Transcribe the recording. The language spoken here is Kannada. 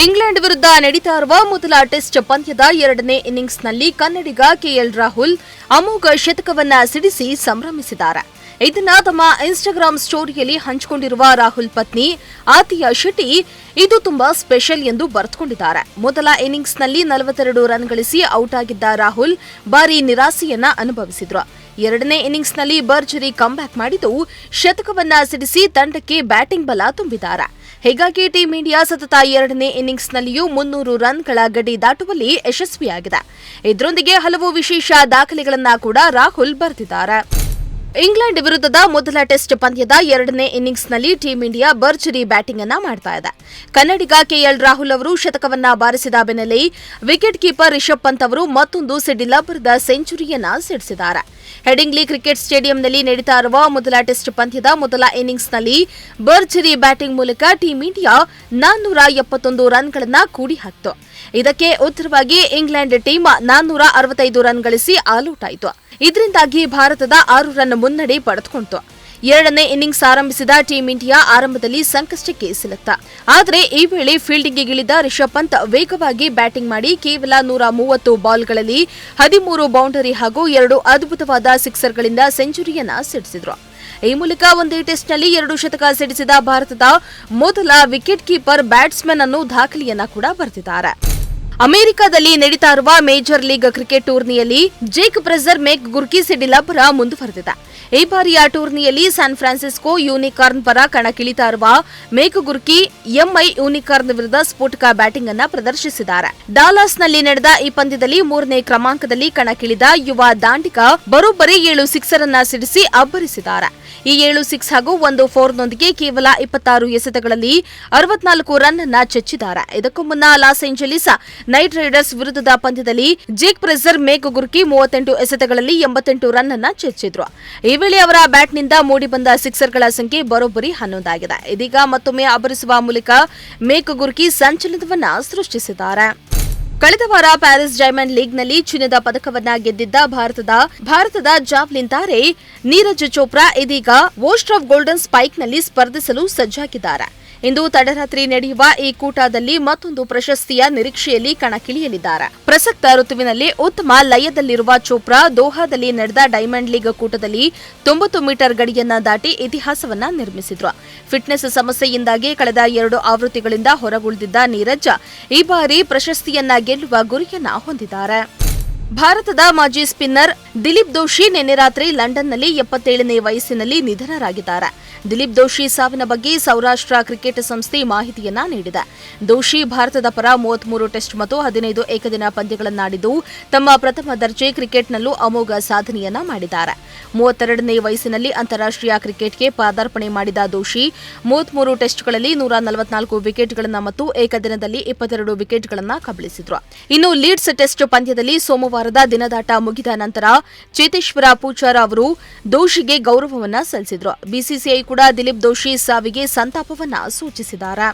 ಇಂಗ್ಲೆಂಡ್ ವಿರುದ್ಧ ನಡೀತಾ ಇರುವ ಮೊದಲ ಟೆಸ್ಟ್ ಪಂದ್ಯದ ಎರಡನೇ ಇನ್ನಿಂಗ್ಸ್ನಲ್ಲಿ ಕನ್ನಡಿಗ ಕೆಎಲ್ ರಾಹುಲ್ ಅಮೋಘ ಶತಕವನ್ನ ಸಿಡಿಸಿ ಸಂಭ್ರಮಿಸಿದ್ದಾರೆ. ಇದನ್ನ ತಮ್ಮ ಇನ್ಸ್ಟಾಗ್ರಾಂ ಸ್ಟೋರಿಯಲ್ಲಿ ಹಂಚಿಕೊಂಡಿರುವ ರಾಹುಲ್ ಪತ್ನಿ ಆತಿಯಾ ಶೆಟ್ಟಿ ಇದು ತುಂಬಾ ಸ್ಪೆಷಲ್ ಎಂದು ಬರೆದುಕೊಂಡಿದ್ದಾರೆ. ಮೊದಲ ಇನ್ನಿಂಗ್ಸ್ನಲ್ಲಿ 42 ರನ್ ಗಳಿಸಿ ಔಟ್ ಆಗಿದ್ದ ರಾಹುಲ್ ಭಾರೀ ನಿರಾಸೆಯನ್ನ ಅನುಭವಿಸಿದ್ರು. ಎರಡನೇ ಇನ್ನಿಂಗ್ಸ್ನಲ್ಲಿ ಭರ್ಜರಿ ಕಂಬ್ಯಾಕ್ ಮಾಡಿದ್ದು ಶತಕವನ್ನ ಸಿಡಿಸಿ ತಂಡಕ್ಕೆ ಬ್ಯಾಟಿಂಗ್ ಬಲ ತುಂಬಿದ್ದಾರೆ. ಹೀಗಾಗಿ ಟೀಂ ಇಂಡಿಯಾ ಸತತ ಎರಡನೇ ಇನ್ನಿಂಗ್ಸ್ನಲ್ಲಿಯೂ 300 ರನ್ಗಳ ಗಡಿ ದಾಟುವಲ್ಲಿ ಯಶಸ್ವಿಯಾಗಿದೆ. ಇದರೊಂದಿಗೆ ಹಲವು ವಿಶೇಷ ದಾಖಲೆಗಳನ್ನ ಕೂಡ ರಾಹುಲ್ ಬರೆದಿದ್ದಾರೆ. ಇಂಗ್ಲೆಂಡ್ ವಿರುದ್ಧದ ಮೊದಲ ಟೆಸ್ಟ್ ಪಂದ್ಯದ ಎರಡನೇ ಇನ್ನಿಂಗ್ಸ್ನಲ್ಲಿ ಟೀಂ ಇಂಡಿಯಾ ಭರ್ಜರಿ ಬ್ಯಾಟಿಂಗ್ ಅನ್ನ ಮಾಡ್ತಾ ಇದೆ. ಕನ್ನಡಿಗ ಕೆಎಲ್ ರಾಹುಲ್ ಅವರು ಶತಕವನ್ನ ಬಾರಿಸಿದ ಬೆನ್ನಲ್ಲೇ ವಿಕೆಟ್ ಕೀಪರ್ ರಿಷಬ್ ಪಂತ್ ಅವರು ಮತ್ತೊಂದು ಸಿಡಿಲಬ್ಬರದ ಸೆಂಚುರಿಯನ್ನ ಸಿಡಿಸಿದ್ದಾರೆ. ಹೆಡಿಂಗ್ಲಿ ಕ್ರಿಕೆಟ್ ಸ್ಟೇಡಿಯಂನಲ್ಲಿ ನಡೀತಾ ಇರುವ ಮೊದಲ ಟೆಸ್ಟ್ ಪಂದ್ಯದ ಮೊದಲ ಇನ್ನಿಂಗ್ಸ್ನಲ್ಲಿ ಭರ್ಜರಿ ಬ್ಯಾಟಿಂಗ್ ಮೂಲಕ ಟೀಂ ಇಂಡಿಯಾ 471 ರನ್ಗಳನ್ನ ಕೂಡಿ ಹಾಕಿತು. ಇದಕ್ಕೆ ಉತ್ತರವಾಗಿ ಇಂಗ್ಲೆಂಡ್ ಟೀಮ್ 465 ರನ್ ಗಳಿಸಿ ಆಲ್ಔಟ್ ಆಯಿತು. ಇದರಿಂದಾಗಿ ಭಾರತದ 6 ರನ್ ಮುನ್ನಡೆ ಪಡೆದುಕೊಂಡಿತು. ಎರಡನೇ ಇನ್ನಿಂಗ್ಸ್ ಆರಂಭಿಸಿದ ಟೀಂ ಇಂಡಿಯಾ ಆರಂಭದಲ್ಲಿ ಸಂಕಷ್ಟಕ್ಕೆ ಸಿಲುಕಿತು. ಆದರೆ ಈ ವೇಳೆ ಫೀಲ್ಡಿಂಗಿಗಿಳಿದ ರಿಷಬ್ ಪಂತ್ ವೇಗವಾಗಿ ಬ್ಯಾಟಿಂಗ್ ಮಾಡಿ ಕೇವಲ 130 ಬಾಲ್ಗಳಲ್ಲಿ 13 ಬೌಂಡರಿ ಹಾಗೂ 2 ಅದ್ಭುತವಾದ ಸಿಕ್ಸರ್ಗಳಿಂದ ಸೆಂಚುರಿಯನ್ನ ಸಿಡಿಸಿದ್ರು. ಈ ಮೂಲಕ ಒಂದೇ ಟೆಸ್ಟ್ನಲ್ಲಿ 2 ಶತಕ ಸಿಡಿಸಿದ ಭಾರತದ ಮೊದಲ ವಿಕೆಟ್ ಕೀಪರ್ ಬ್ಯಾಟ್ಸ್ಮನ್ ಅನ್ನು ದಾಖಲೆಯನ್ನ ಕೂಡ ಬರೆದಿದ್ದಾರೆ. ಅಮೆರಿಕದಲ್ಲಿ ನಡೀತಾ ಇರುವ ಮೇಜರ್ ಲೀಗ್ ಕ್ರಿಕೆಟ್ ಟೂರ್ನಿಯಲ್ಲಿ ಜೇಕ್ ಬ್ರೆಜರ್ ಮೇಕ್ ಗುರ್ಕಿ ಸಿಡಿಲಬ್ಬರ ಮುಂದುವರೆದಿದೆ. ಈ ಬಾರಿಯ ಟೂರ್ನಿಯಲ್ಲಿ ಸ್ಯಾನ್ ಫ್ರಾನ್ಸಿಸ್ಕೋ ಯೂನಿಕಾರ್ನ್ ಪರ ಕಣಕ್ಕಿಳಿತಾ ಇರುವ ಮೇಕ್ ಗುರ್ಕಿ ಎಂಐ ಯೂನಿಕಾರ್ನ್ ವಿರುದ್ಧ ಸ್ಫೋಟಕ ಬ್ಯಾಟಿಂಗ್ ಅನ್ನ ಪ್ರದರ್ಶಿಸಿದ್ದಾರೆ. ಡಾಲಾಸ್ನಲ್ಲಿ ನಡೆದ ಈ ಪಂದ್ಯದಲ್ಲಿ 3ನೇ ಕ್ರಮಾಂಕದಲ್ಲಿ ಕಣಕ್ಕಿಳಿದ ಯುವ ದಾಂಡಿಗ ಬರೋಬ್ಬರಿ 7 ಸಿಕ್ಸರ್ ಅನ್ನ ಸಿಡಿಸಿ ಅಬ್ಬರಿಸಿದ್ದಾರೆ. ಈ 7 ಸಿಕ್ಸ್ ಹಾಗೂ 1 4ನೊಂದಿಗೆ ಕೇವಲ 26 ಎಸೆತಗಳಲ್ಲಿ 64 ರನ್ ಅನ್ನ ಚೆಚ್ಚಿದ್ದಾರೆ. ಇದಕ್ಕೂ ಮುನ್ನ ಲಾಸ್ ಏಂಜಲೀಸ್ ನೈಟ್ ರೈಡರ್ಸ್ ವಿರುದ್ಧದ ಪಂದ್ಯದಲ್ಲಿ ಜೇಕ್ ಬ್ರೆಜರ್ ಮೇಕ್ ಗುರ್ಕಿ 38 ಎಸೆತಗಳಲ್ಲಿ 88 ರನ್ ಅನ್ನ ಚೆಚ್ಚಿದ್ರು. ಈ ವೇಳೆ ಅವರ ಬ್ಯಾಟ್ನಿಂದ ಮೂಡಿಬಂದ ಸಿಕ್ಸರ್ಗಳ ಸಂಖ್ಯೆ ಬರೋಬ್ಬರಿ 11 ಆಗಿದೆ. ಇದೀಗ ಮತ್ತೊಮ್ಮೆ ಅಬ್ಬರಿಸುವ ಮೂಲಕ ಮೇಕ್ ಗುರ್ಕಿ ಸಂಚಲನವನ್ನ ಸೃಷ್ಟಿಸಿದ್ದಾರೆ. ಕಳೆದ ವಾರ ಪ್ಯಾರಿಸ್ ಡೈಮಂಡ್ ಲೀಗ್ನಲ್ಲಿ ಚಿನ್ನದ ಪದಕವನ್ನ ಗೆದ್ದಿದ್ದ ಭಾರತದ ಜಾವ್ಲಿನ್ ತಾರೆ ನೀರಜ್ ಚೋಪ್ರಾ ಇದೀಗ ವೋಸ್ಟ್ ಆಫ್ ಗೋಲ್ಡನ್ ಸ್ಪೈಕ್ನಲ್ಲಿ ಸ್ಪರ್ಧಿಸಲು ಸಜ್ಜಾಗಿದ್ದಾರೆ. ಇಂದು ತಡರಾತ್ರಿ ನಡೆಯುವ ಈ ಕೂಟದಲ್ಲಿ ಮತ್ತೊಂದು ಪ್ರಶಸ್ತಿಯ ನಿರೀಕ್ಷೆಯಲ್ಲಿ ಕಣಕ್ಕಿಳಿಯಲಿದ್ದಾರೆ. ಪ್ರಸಕ್ತ ಋತುವಿನಲ್ಲಿ ಉತ್ತಮ ಲಯದಲ್ಲಿರುವ ಚೋಪ್ರಾ ದೋಹಾದಲ್ಲಿ ನಡೆದ ಡೈಮಂಡ್ ಲೀಗ್ ಕೂಟದಲ್ಲಿ 90 ಮೀಟರ್ ಗಡಿಯನ್ನ ದಾಟಿ ಇತಿಹಾಸವನ್ನ ನಿರ್ಮಿಸಿದ್ರು. ಫಿಟ್ನೆಸ್ ಸಮಸ್ಯೆಯಿಂದಾಗಿ ಕಳೆದ 2 ಆವೃತ್ತಿಗಳಿಂದ ಹೊರಗುಳಿದಿದ್ದ ನೀರಜ್ ಈ ಬಾರಿ ಪ್ರಶಸ್ತಿಯನ್ನ ಗೆಲ್ಲುವ ಗುರಿಯನ್ನ ಹೊಂದಿದ್ದಾರೆ. ಭಾರತದ ಮಾಜಿ ಸ್ಪಿನ್ನರ್ ದಿಲೀಪ್ ದೋಷಿ ನಿನ್ನೆ ರಾತ್ರಿ ಲಂಡನ್ನಲ್ಲಿ 77ನೇ ವಯಸ್ಸಿನಲ್ಲಿ ನಿಧನರಾಗಿದ್ದಾರೆ. ದಿಲೀಪ್ ದೋಷಿ ಸಾವಿನ ಬಗ್ಗೆ ಸೌರಾಷ್ಟ್ರ ಕ್ರಿಕೆಟ್ ಸಂಸ್ಥೆ ಮಾಹಿತಿಯನ್ನ ನೀಡಿದೆ. ದೋಷಿ ಭಾರತದ ಪರ 33 ಟೆಸ್ಟ್ ಮತ್ತು 15 ಏಕದಿನ ಪಂದ್ಯಗಳನ್ನಾಡಿದ್ದು ತಮ್ಮ ಪ್ರಥಮ ದರ್ಜೆ ಕ್ರಿಕೆಟ್ನಲ್ಲೂ ಅಮೋಘ ಸಾಧನೆಯನ್ನ ಮಾಡಿದ್ದಾರೆ. 32ನೇ ವಯಸ್ಸಿನಲ್ಲಿ ಅಂತಾರಾಷ್ಟ್ರೀಯ ಕ್ರಿಕೆಟ್ಗೆ ಪಾದಾರ್ಪಣೆ ಮಾಡಿದ ದೋಷಿ 33 ಟೆಸ್ಟ್ಗಳಲ್ಲಿ 144 ವಿಕೆಟ್ಗಳನ್ನು ಮತ್ತು ಏಕದಿನದಲ್ಲಿ 22 ವಿಕೆಟ್ಗಳನ್ನು ಕಬಳಿಸಿದ್ರು. ಇನ್ನು ಲೀಡ್ಸ್ ಟೆಸ್ಟ್ ಪಂದ್ಯದಲ್ಲಿ ಸೋಮವಾರದ ದಿನದಾಟ ಮುಗಿದ ನಂತರ ಚೇತೇಶ್ವರ ಪೂಜಾರ ಅವರು ದೋಷಿಗೆ ಗೌರವವನ್ನ ಸಲ್ಲಿಸಿದ್ರು. ಬಿಸಿಸಿಐ ಕೂಡ ದಿಲೀಪ್ ದೋಷಿ ಸಾವಿಗೆ ಸಂತಾಪವನ್ನ ಸೂಚಿಸಿದ್ದಾರೆ.